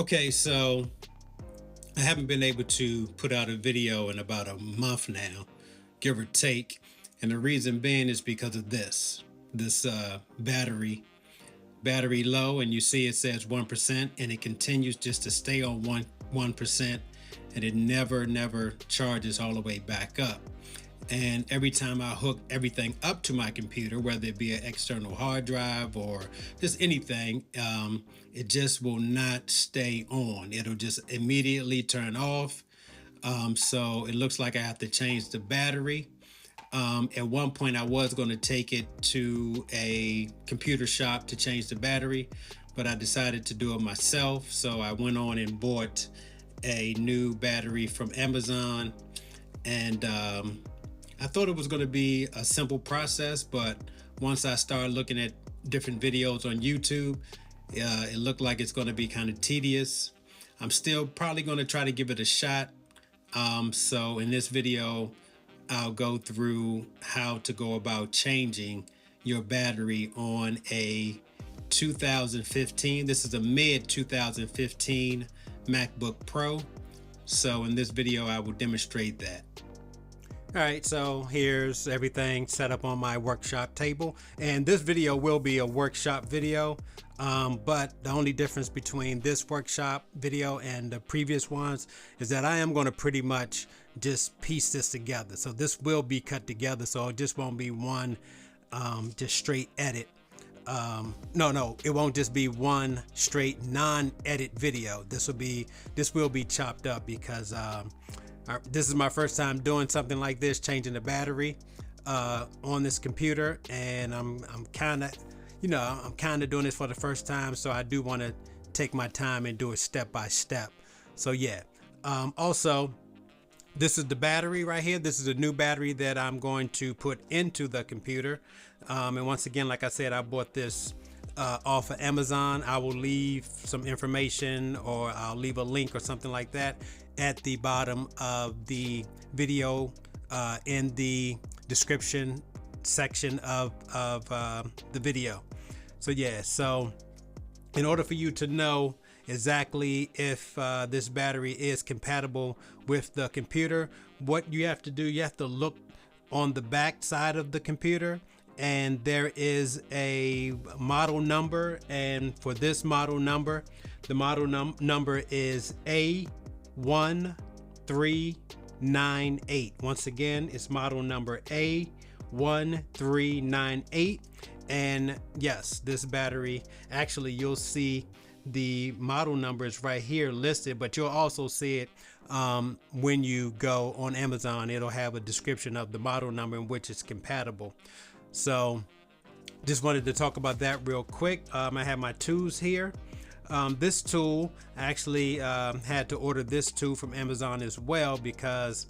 Okay, so I haven't been able to put out a video in about a month now, give or take. And the reason being is because of this battery low, and you see it says 1%, and it continues just to stay on 1%, and it never charges all the way back up. And every time I hook everything up to my computer, whether it be an external hard drive or just anything, it just will not stay on. It'll just immediately turn off. So it looks like I have to change the battery. At one point I was going to take it to a computer shop to change the battery, but I decided to do it myself. So I went on and bought a new battery from Amazon, and I thought it was going to be a simple process, but once I started looking at different videos on YouTube, it looked like it's going to be kind of tedious. I'm still probably going to try to give it a shot. So in this video, I'll go through how to go about changing your battery on a 2015. This is a mid 2015 MacBook Pro. So in this video, I will demonstrate that. All right, so here's everything set up on my workshop table, and this video will be a workshop video, but the only difference between this workshop video and the previous ones is that I am going to pretty much just piece this together. So this will be cut together, so it just won't be one just straight edit. No, it won't just be one straight non-edit video. This will be chopped up because this is my first time doing something like this, changing the battery on this computer, and I'm kind of doing this for the first time, so I do want to take my time and do it step by step. So yeah, also this is the battery right here. This is a new battery that I'm going to put into the computer, and once again, like I said, I bought this off of Amazon. I will leave some information, or I'll leave a link or something like that at the bottom of the video, in the description section of the video. So yeah, so in order for you to know exactly if this battery is compatible with the computer, what you have to do, you have to look on the back side of the computer, and there is a model number, and for this model number, the model number is A1398. Once again, it's model number A1398. And yes, this battery, actually you'll see the model numbers right here listed, but you'll also see it when you go on Amazon. It'll have a description of the model number in which it's compatible. So just wanted to talk about that real quick. I have my tools here. This tool, I actually had to order this tool from Amazon as well, because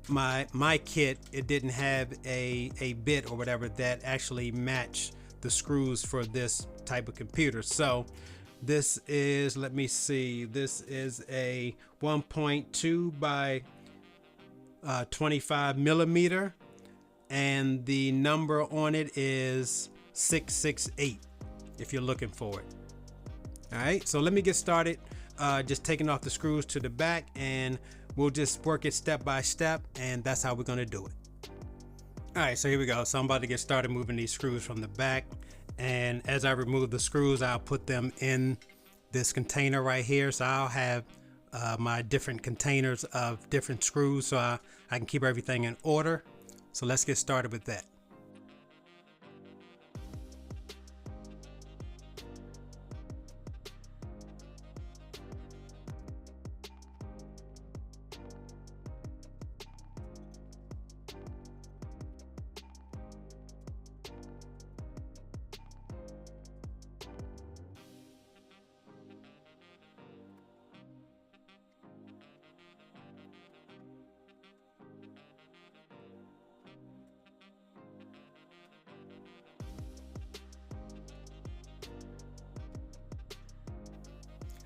my kit, it didn't have a bit or whatever that actually matched the screws for this type of computer. So this is, let me see, this is a 1.2 by 25 millimeter, and the number on it is 668 if you're looking for it. All right, so let me get started, just taking off the screws to the back, and we'll just work it step by step, and that's how we're going to do it. All right, so here we go. So I'm about to get started moving these screws from the back, and as I remove the screws, I'll put them in this container right here. So I'll have my different containers of different screws, so I can keep everything in order. So let's get started with that.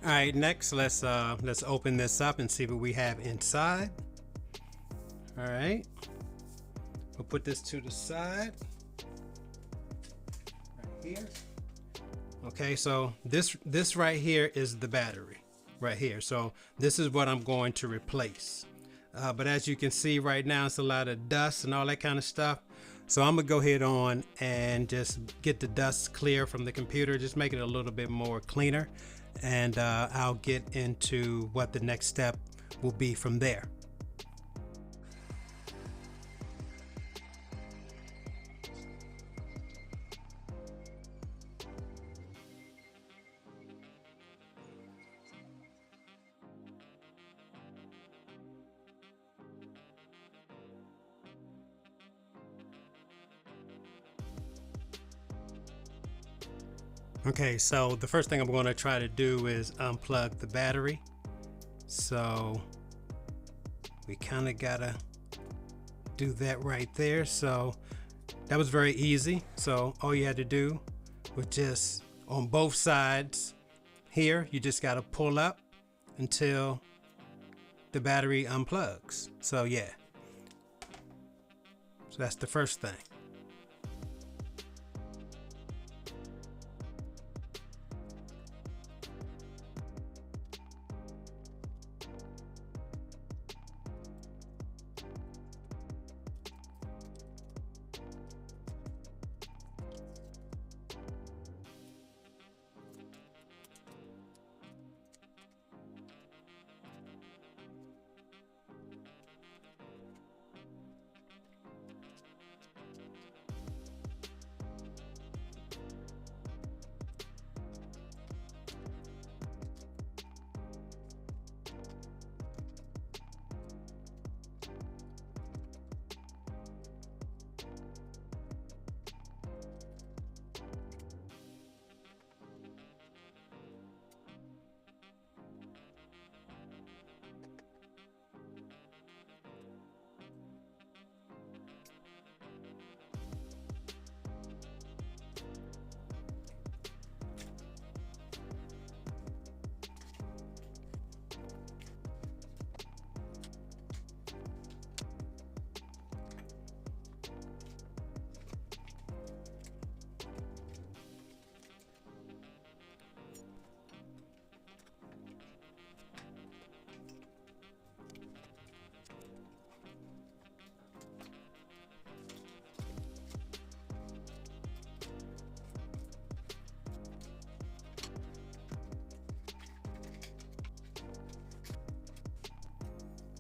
All right, next let's open this up and see what we have inside. All right, we'll put this to the side right here. Okay, so this right here is the battery. right here. So this is what I'm going to replace. But as you can see right now, it's a lot of dust and all that kind of stuff. So I'm gonna go ahead on and just get the dust clear from the computer, just make it a little bit more cleaner, and I'll get into what the next step will be from there. Okay, so the first thing I'm going to try to do is unplug the battery. So we kind of gotta do that right there. So that was very easy. So all you had to do was just on both sides here, you just gotta pull up until the battery unplugs. So yeah, so that's the first thing.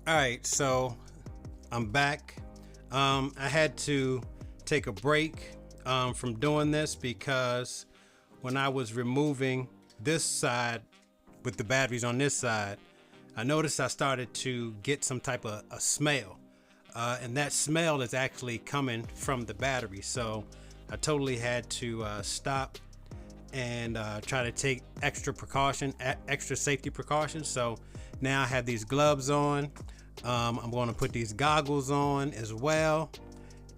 All right, so I'm back. I had to take a break from doing this because when I was removing this side with the batteries on this side, I noticed I started to get some type of a smell, and that smell is actually coming from the battery. So I totally had to stop and try to take extra safety precautions. So now I have these gloves on. I'm going to put these goggles on as well,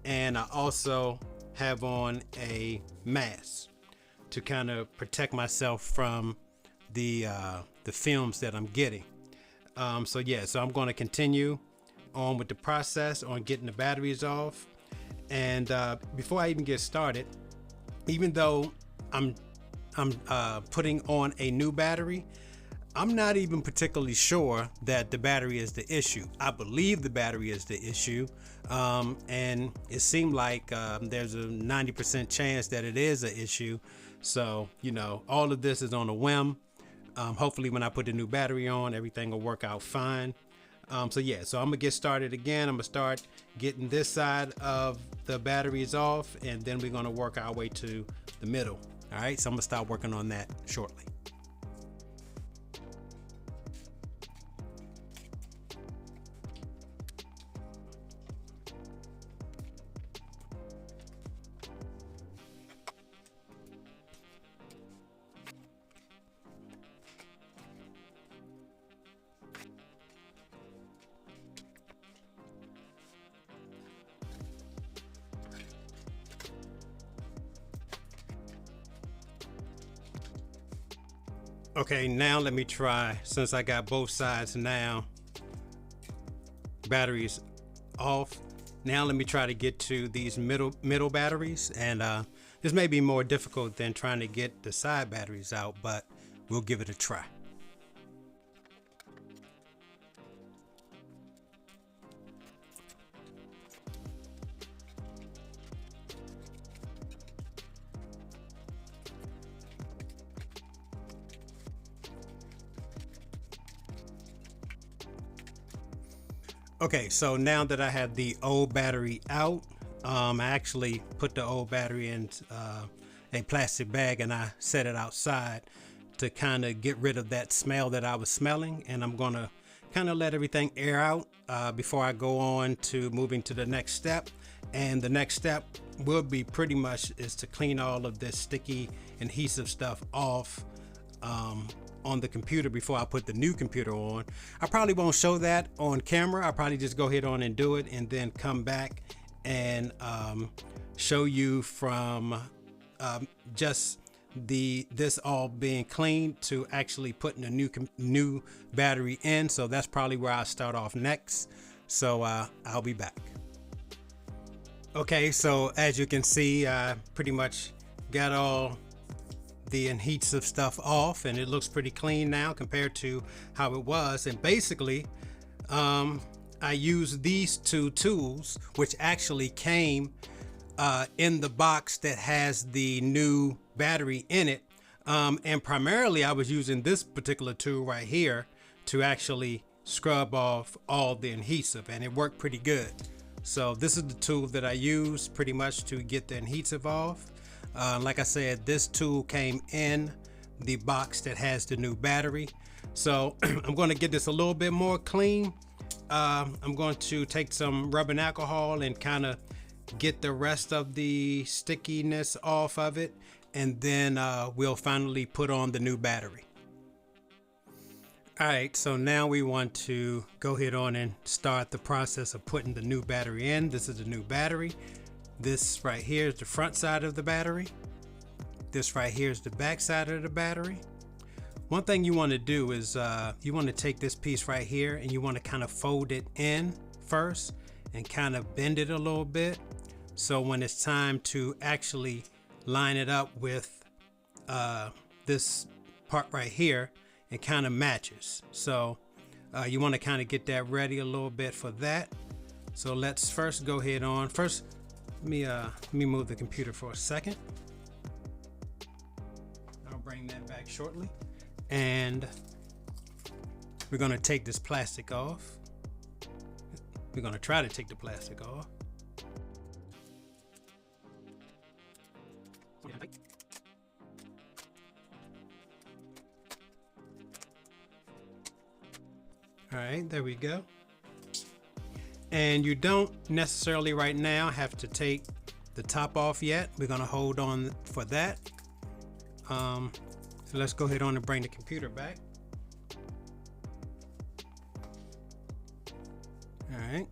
and I also have on a mask to kind of protect myself from the films that I'm getting. So yeah, so I'm going to continue on with the process on getting the batteries off. And before I even get started, even though I'm putting on a new battery, I'm not even particularly sure that the battery is the issue. I believe the battery is the issue, and it seemed like there's a 90% chance that it is an issue. So, you know, all of this is on a whim. Hopefully when I put the new battery on, everything will work out fine. So yeah, so I'm gonna get started again. I'm gonna start getting this side of the batteries off, and then we're gonna work our way to the middle. All right, so I'm gonna start working on that shortly. Okay, now let me try, since I got both sides now, batteries off. Now let me try to get to these middle batteries, and this may be more difficult than trying to get the side batteries out, but we'll give it a try. Okay, so now that I have the old battery out, I actually put the old battery in a plastic bag and I set it outside to kind of get rid of that smell that I was smelling. And I'm gonna kind of let everything air out before I go on to moving to the next step. And the next step will be pretty much is to clean all of this sticky adhesive stuff off on the computer before I put the new computer on. I probably won't show that on camera. I'll probably just go ahead on and do it and then come back and show you from just this all being cleaned to actually putting a new battery in. So that's probably where I'll start off next. So I'll be back. Okay, so as you can see, I pretty much got all the adhesive stuff off and it looks pretty clean now compared to how it was. And basically I used these two tools, which actually came in the box that has the new battery in it, and primarily I was using this particular tool right here to actually scrub off all the adhesive, and it worked pretty good. So this is the tool that I use pretty much to get the adhesive off. Like I said, this tool came in the box that has the new battery. So I'm going to get this a little bit more clean. I'm going to take some rubbing alcohol and kind of get the rest of the stickiness off of it, and then we'll finally put on the new battery. All right, so now we want to go ahead on and start the process of putting the new battery in. This is the new battery. This right here is the front side of the battery. This right here is the back side of the battery. One thing you want to do is you want to take this piece right here and you want to kind of fold it in first and kind of bend it a little bit. So when it's time to actually line it up with this part right here, it kind of matches. So you want to kind of get that ready a little bit for that. So let's first go ahead on. First, let me move the computer for a second. I'll bring that back shortly. And we're going to take this plastic off. We're going to try to take the plastic off. All right, there we go. And you don't necessarily right now have to take the top off yet. We're going to hold on for that. So let's go ahead on and bring the computer back. All right.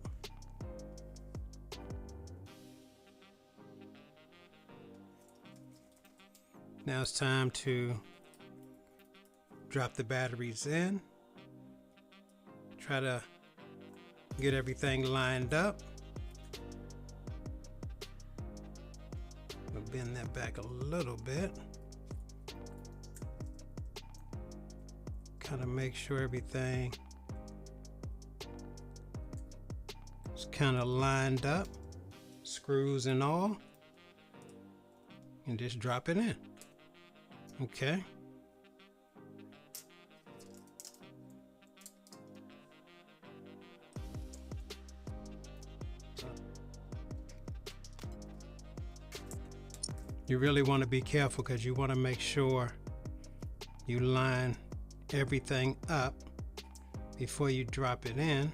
Now it's time to drop the batteries in. Try to get everything lined up. We'll bend that back a little bit. Kind of make sure everything is kind of lined up, screws and all, and just drop it in. Okay. You really want to be careful because you want to make sure you line everything up before you drop it in.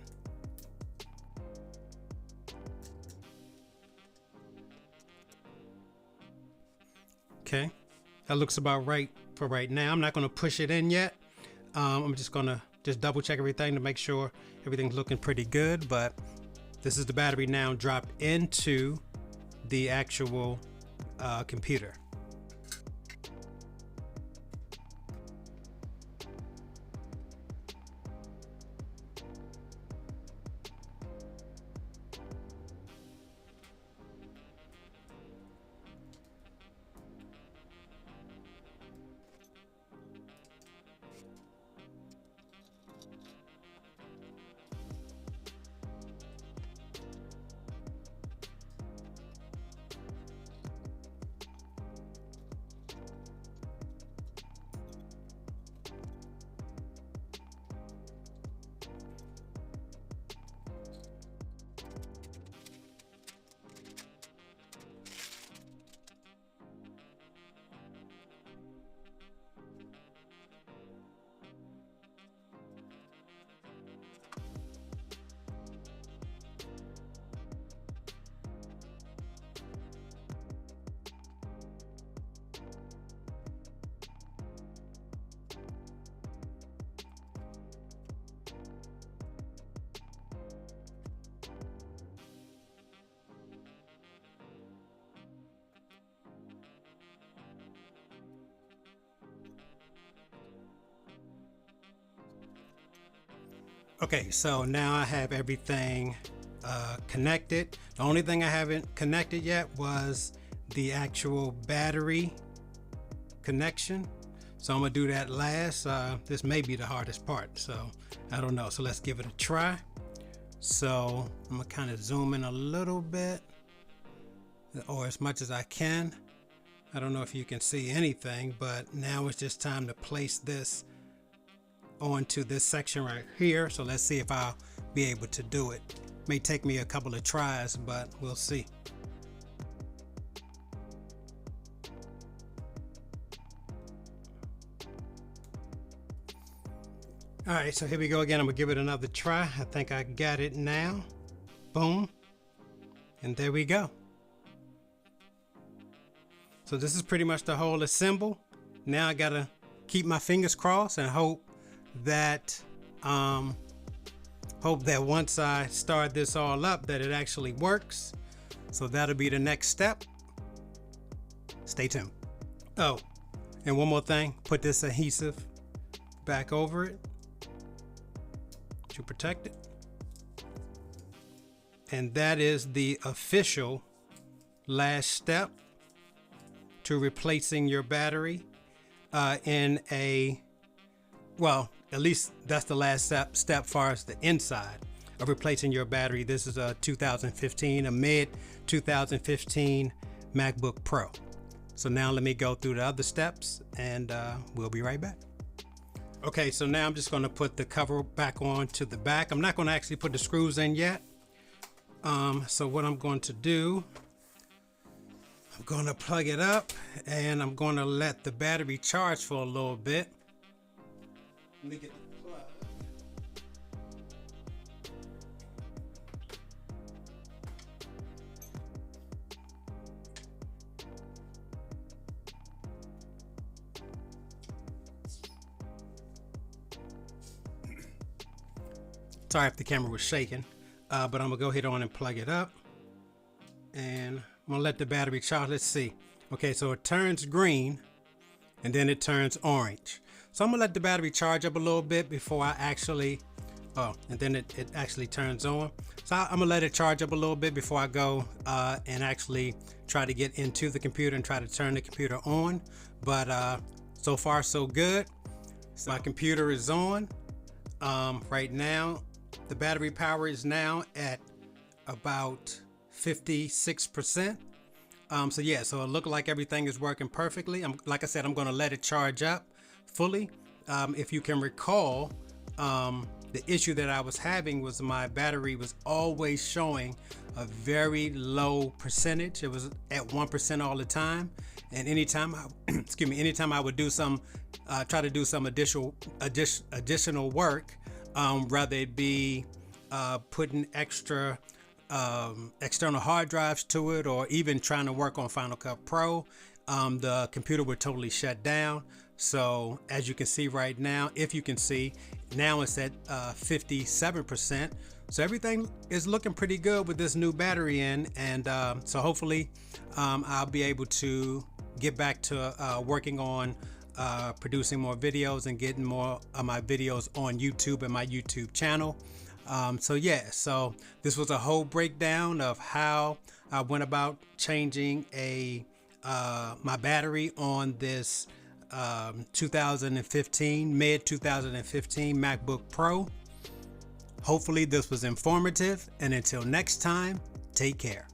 Okay, that looks about right for right now. I'm not going to push it in yet. I'm just going to double check everything to make sure everything's looking pretty good. But this is the battery now dropped into the actual computer. Okay, so now I have everything connected. The only thing I haven't connected yet was the actual battery connection. So I'm gonna do that last. This may be the hardest part, so I don't know. So let's give it a try. So I'm gonna kind of zoom in a little bit, or as much as I can. I don't know if you can see anything, but now it's just time to place this onto this section right here. So let's see if I'll be able to do it. May take me a couple of tries, but we'll see. All right, so here we go again. I'm gonna give it another try. I think I got it now. Boom. And there we go. So this is pretty much the whole assemble. Now I gotta keep my fingers crossed and hope that once I start this all up that it actually works. So that'll be the next step. Stay tuned. Oh, and one more thing, put this adhesive back over it to protect it. And that is the official last step to replacing your battery well, at least that's the last step far as the inside of replacing your battery. This is a 2015, a mid 2015 MacBook Pro. So now let me go through the other steps and we'll be right back. Okay, so now I'm just going to put the cover back on to the back. I'm not going to actually put the screws in yet. So what I'm going to do, I'm going to plug it up and I'm going to let the battery charge for a little bit. Let me get the plug. Sorry if the camera was shaking, but I'm gonna go ahead on and plug it up and I'm gonna let the battery charge. Let's see. Okay, so it turns green and then it turns orange. So I'm gonna let the battery charge up a little bit before I actually, and then it actually turns on. So I'm gonna let it charge up a little bit before I go and actually try to get into the computer and try to turn the computer on. But so far so good. So my computer is on right now. The battery power is now at about 56%. So yeah, so it looked like everything is working perfectly. Like I said, I'm going to let it charge up fully. If you can recall, the issue that I was having was my battery was always showing a very low percentage. It was at 1% all the time. And anytime I would do some, try to do some additional work, whether it be putting extra external hard drives to it, or even trying to work on Final Cut Pro, the computer would totally shut down. So as you can see right now, if you can see, now it's at 57%. So everything is looking pretty good with this new battery in, and so hopefully I'll be able to get back to working on producing more videos and getting more of my videos on YouTube and my YouTube channel. So yeah, so this was a whole breakdown of how I went about changing my battery on this 2015, mid 2015 MacBook Pro. Hopefully this was informative, and until next time, take care.